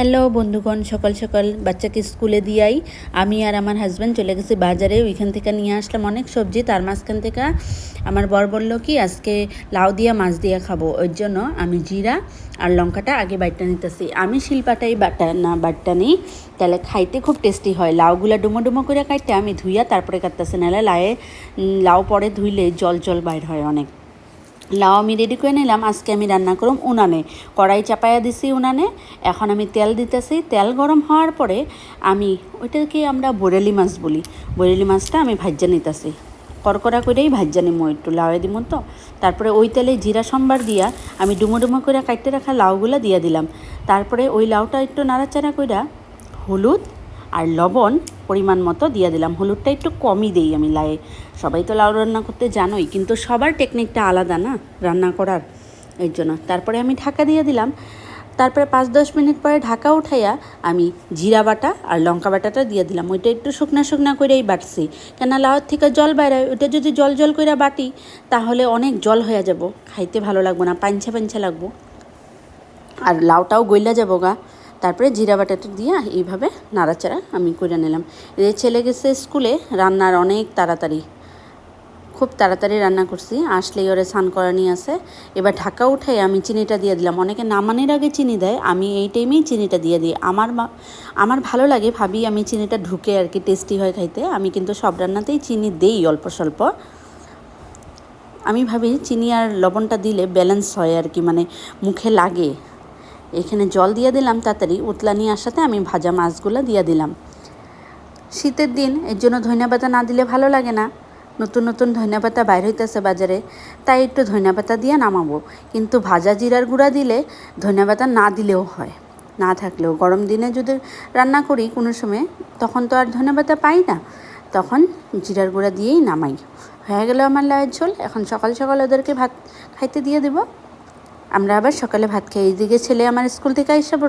Hello বন্ধুগণ, সকাল সকাল বাচ্চাকে স্কুলে দিয়াই আমি আর আমার হাজব্যান্ড চলে গেছি বাজারে। ওইখান থেকে নিয়ে আসলাম অনেক সবজি। তার মাঝখান থেকে আমার বর বলল কি আজকে লাউ দিয়া মাছ দিয়া খাবো, ওই জন্য আমি জিরা আর লঙ্কাটা আগে বাটটা নিতেছি। আমি শিলপাটাই বাটটা নিই, তাহলে খাইতে খুব টেস্টি হয়। লাউগুলা ডুমো ডুমো করে কাটতে আমি ধুইয়া তারপরে কাটতেছি, নাহলে লাউ পরে ধুইলে জল জল বাইর হয় অনেক। লাউ আমি রেডি করে নিলাম। আজকে আমি রান্না করব উনানে, কড়াই চাপাইয়া দিছি উনানে। এখন আমি তেল দিতেছি। তেল গরম হওয়ার পরে আমি ওইটাকে আমরা বরেলি মাছ বলি, বরেলি মাছটা আমি ভাজ্যা নিতেছি। কড়কড়া করেই ভাজ্যা নিমো, একটু লাউয়ে দিব তো। তারপরে ওই তেলে জিরা সম্বার দিয়া আমি ডুমো ডুমো করে কাটতে রাখা লাউগুলো দিয়ে দিলাম। তারপরে ওই লাউটা একটু নাড়াচাড়া কইরা হলুদ আর লবণ পরিমাণ মতো দিয়ে দিলাম। হলুদটা একটু কমই দিই আমি লাউয়ে। সবাই তো লাউ রান্না করতে জানোই, কিন্তু সবার টেকনিকটা আলাদা না রান্না করার, এর জন্য। তারপরে আমি ঢাকা দিয়ে দিলাম। তারপরে 5-10 মিনিট পরে ঢাকা উঠাইয়া আমি জিরা বাটা আর লঙ্কা বাটাটা দিয়ে দিলাম। ওইটা একটু শুকনা শুকনা করেই বাটছি, কেন লাউর থেকে জল বাইরে। ওইটা যদি জল জল করে বাটি তাহলে অনেক জল হয়ে যাব, খাইতে ভালো লাগবো না, পাঞ্ছা পাঞ্ছা লাগবো, আর লাউটাও গইলা যাবো গা। তারপরে জিরা বাটাটা দিয়ে এইভাবে নাড়াচাড়া আমি করে নিলাম। এই ছেলে গেছে স্কুলে, রান্নার অনেক তাড়াতাড়ি, খুব তাড়াতাড়ি রান্না করছি। আসলেই ওরে স্নান করা নিয়ে আসে। এবার ঢাকা উঠাই আমি চিনিটা দিয়ে দিলাম। অনেকে নামানোর আগে চিনি দেয়, আমি এই টাইমেই চিনিটা দিয়ে দিই। আমার ভালো লাগে, ভাবি আমি চিনিটা ঢুকে আর কি, টেস্টি হয় খাইতে। আমি কিন্তু সব রান্নাতেই চিনি দেই অল্প স্বল্প। আমি ভাবি চিনি আর লবণটা দিলে ব্যালেন্স হয় আর কি, মানে মুখে লাগে। এখানে জল দিয়ে দিলাম তাড়াতাড়ি উতলানি আসাতে আমি ভাজা মাছগুলো দিয়ে দিলাম। শীতের দিন, এর জন্য ধনিয়া পাতা না দিলে ভালো লাগে না। নতুন নতুন ধনিয়া পাতা বাইর হইতেছে বাজারে, তাই একটু ধনিয়া পাতা দিয়ে নামাবো। কিন্তু ভাজা জিরার গুঁড়া দিলে ধনিয়া পাতা না দিলেও হয়, না থাকলেও। গরম দিনে যদি রান্না করি কোনো সময়, তখন তো আর ধনিয়া পাতা পাই না, তখন জিরার গুঁড়া দিয়েই নামাই। হয়ে গেল আমার লাউয়ের ঝোল। এখন সকাল সকাল ওদেরকে ভাত খাইতে দিয়ে দেবো। আমরা আবার সকালে ভাত খাই। এইদিকে ছেলে আমার স্কুল থেকে এসে পড়ছে।